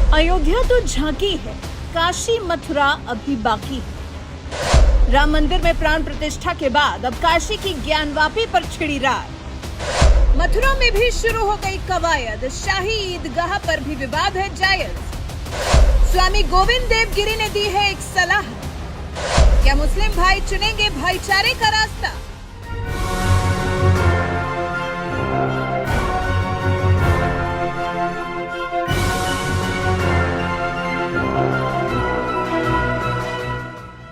अयोध्या तो झांकी है, काशी मथुरा अभी बाकी है। राम मंदिर में प्राण प्रतिष्ठा के बाद अब काशी की ज्ञानवापी पर छिड़ी रार। मथुरा में भी शुरू हो गई कवायद, शाही ईदगाह पर भी विवाद है जायज। स्वामी गोविंद देव गिरी ने दी है एक सलाह, क्या मुस्लिम भाई चुनेंगे भाईचारे का रास्ता?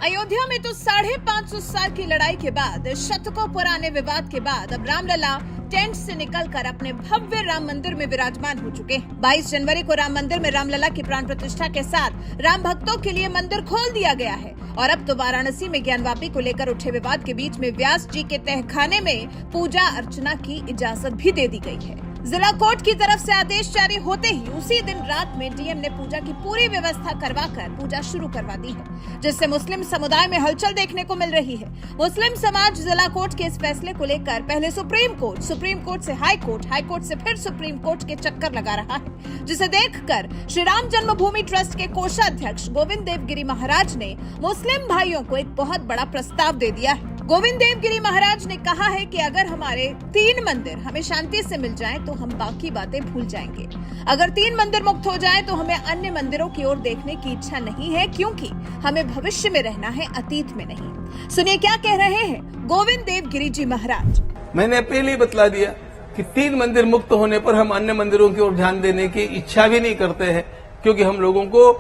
अयोध्या में तो 550 साल की लड़ाई के बाद, शतकों पुराने विवाद के बाद अब रामलला टेंट से निकलकर अपने भव्य राम मंदिर में विराजमान हो चुके हैं। 22 जनवरी को राम मंदिर में रामलला की प्राण प्रतिष्ठा के साथ राम भक्तों के लिए मंदिर खोल दिया गया है और अब तो वाराणसी में ज्ञानवापी को लेकर उठे विवाद के बीच में व्यास जी के तहखाने में पूजा अर्चना की इजाजत भी दे दी गई है। जिला कोर्ट की तरफ से आदेश जारी होते ही उसी दिन रात में डीएम ने पूजा की पूरी व्यवस्था करवाकर पूजा शुरू करवा दी है, जिससे मुस्लिम समुदाय में हलचल देखने को मिल रही है। मुस्लिम समाज जिला कोर्ट के इस फैसले को लेकर पहले सुप्रीम कोर्ट से हाई कोर्ट से फिर सुप्रीम कोर्ट के चक्कर लगा रहा है, जिसे देखकर श्री राम जन्मभूमि ट्रस्ट के कोषाध्यक्ष गोविंद देव गिरी महाराज ने मुस्लिम भाइयों को एक बहुत बड़ा प्रस्ताव दे दिया है। गोविंद देव गिरी महाराज ने कहा है कि अगर हमारे 3 मंदिर हमें शांति से मिल जाएं तो हम बाकी बातें भूल जाएंगे। अगर 3 मंदिर मुक्त हो जाएं तो हमें अन्य मंदिरों की ओर देखने की इच्छा नहीं है, क्योंकि हमें भविष्य में रहना है, अतीत में नहीं। सुनिए क्या कह रहे हैं गोविंद देव गिरी जी महाराज। मैंने पहले ही बतला दिया कि 3 मंदिर मुक्त होने पर हम अन्य मंदिरों की ओर ध्यान देने की इच्छा भी नहीं करते हैं, क्योंकि हम लोगों को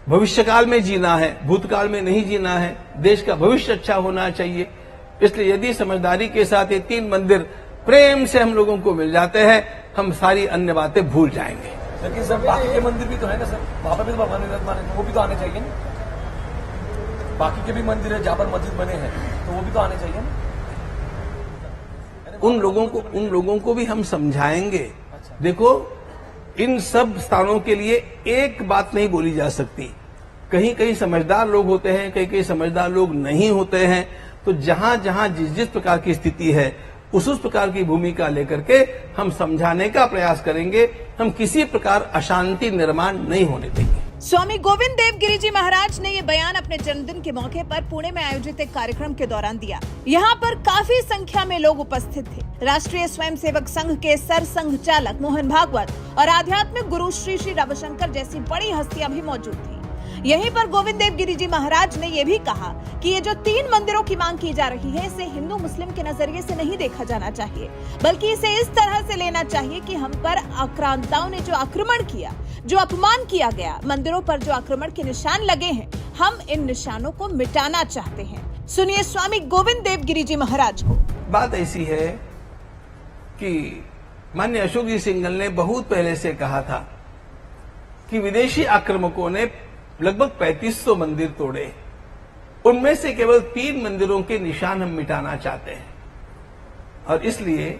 भविष्यकाल में जीना है, भूतकाल में नहीं जीना है। देश का भविष्य अच्छा होना चाहिए। इसलिए यदि समझदारी के साथ ये 3 मंदिर प्रेम से हम लोगों को मिल जाते हैं, हम सारी अन्य बातें भूल जाएंगे। लेकिन सर बाकी के मंदिर भी तो है ना सर, वहां पर भी भगवान माने, वो भी तो आने चाहिए ना। बाकी के भी मंदिर है जहां पर मस्जिद बने हैं, तो वो भी तो आने चाहिए ना। उन लोगों को भी हम समझाएंगे। देखो, इन सब स्थानों के लिए एक बात नहीं बोली जा सकती। कहीं कहीं समझदार लोग होते हैं, कहीं कहीं समझदार लोग नहीं होते हैं। तो जहां जहां जिस प्रकार की स्थिति है, उस प्रकार की भूमिका लेकर के हम समझाने का प्रयास करेंगे। हम किसी प्रकार अशांति निर्माण नहीं होने देंगे। स्वामी गोविंद देव गिरी जी महाराज ने ये बयान अपने जन्मदिन के मौके पर पुणे में आयोजित एक कार्यक्रम के दौरान दिया। यहाँ पर काफी संख्या में लोग उपस्थित थे। राष्ट्रीय स्वयंसेवक संघ के सर संघ चालक मोहन भागवत और आध्यात्मिक गुरु श्री श्री रविशंकर जैसी बड़ी हस्तियां भी मौजूद थी। यहीं पर गोविंद देव गिरी जी महाराज ने ये भी कहा कि ये जो 3 मंदिरों की मांग की जा रही है, इसे हिंदू मुस्लिम के नजरिए से नहीं देखा जाना चाहिए, बल्कि इसे इस तरह से लेना चाहिए कि हम पर आक्रांताओं ने जो आक्रमण किया, जो अपमान किया गया, मंदिरों पर जो आक्रमण के निशान लगे हैं, हम इन निशानों को मिटाना चाहते हैं। सुनिए स्वामी गोविंद देव गिरी जी महाराज को। बात ऐसी है कि माननीय अशोक जी सिंघल ने बहुत पहले से कहा था कि विदेशी आक्रमकों ने लगभग 3500 मंदिर तोड़े, उनमें से केवल 3 मंदिरों के निशान हम मिटाना चाहते हैं। और इसलिए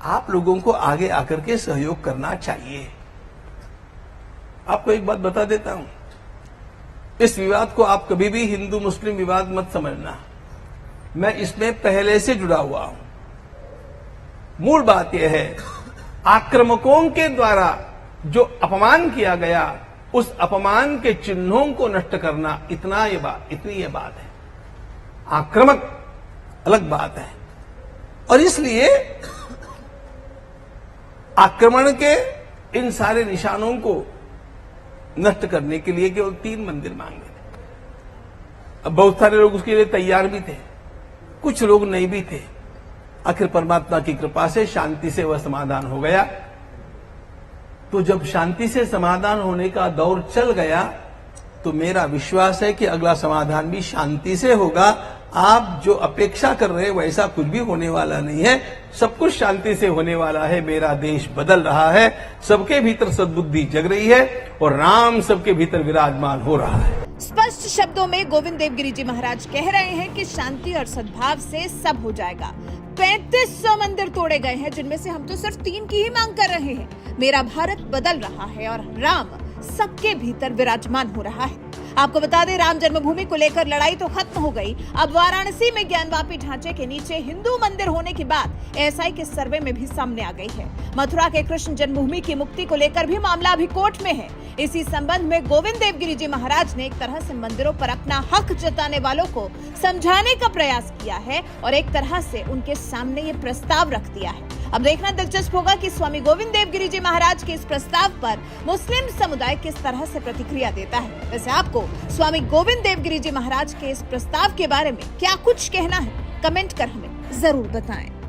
आप लोगों को आगे आकर के सहयोग करना चाहिए। आपको एक बात बता देता हूं, इस विवाद को आप कभी भी हिंदू मुस्लिम विवाद मत समझना। मैं इसमें पहले से जुड़ा हुआ हूं। मूल बात यह है, आक्रमकों के द्वारा जो अपमान किया गया, उस अपमान के चिन्हों को नष्ट करना, इतनी ये बात है। आक्रमक अलग बात है। और इसलिए आक्रमण के इन सारे निशानों को नष्ट करने के लिए केवल 3 मंदिर मांगे थे। अब बहुत सारे लोग उसके लिए तैयार भी थे, कुछ लोग नहीं भी थे। आखिर परमात्मा की कृपा से शांति से वह समाधान हो गया। तो जब शांति से समाधान होने का दौर चल गया, तो मेरा विश्वास है कि अगला समाधान भी शांति से होगा। आप जो अपेक्षा कर रहे हैं वैसा कुछ भी होने वाला नहीं है। सब कुछ शांति से होने वाला है। मेरा देश बदल रहा है, सबके भीतर सद्बुद्धि जग रही है और राम सबके भीतर विराजमान हो रहा है। स्पष्ट शब्दों में गोविंद देव गिरी जी महाराज कह रहे हैं कि शांति और सद्भाव से सब हो जाएगा। 3500 मंदिर तोड़े गए हैं, जिनमें से हम तो सिर्फ 3 की ही मांग कर रहे हैं। मेरा भारत बदल रहा है और राम सबके भीतर विराजमान हो रहा है। आपको बता दें, राम जन्मभूमि को लेकर लड़ाई तो खत्म हो गई, अब वाराणसी में ज्ञानवापी ढांचे के नीचे हिंदू मंदिर होने के बाद एएसआई के सर्वे में भी सामने आ गई है। मथुरा के कृष्ण जन्मभूमि की मुक्ति को लेकर भी मामला अभी कोर्ट में है। इसी संबंध में गोविंद देवगिरी जी महाराज ने एक तरह से मंदिरों पर अपना हक जताने वालों को समझाने का प्रयास किया है और एक तरह से उनके सामने ये प्रस्ताव रख दिया है। अब देखना दिलचस्प होगा कि स्वामी गोविंद देवगिरी जी महाराज के इस प्रस्ताव पर मुस्लिम समुदाय किस तरह से प्रतिक्रिया देता है। वैसे आपको स्वामी गोविंद देवगिरी जी महाराज के इस प्रस्ताव के बारे में क्या कुछ कहना है, कमेंट कर हमें जरूर बताएं।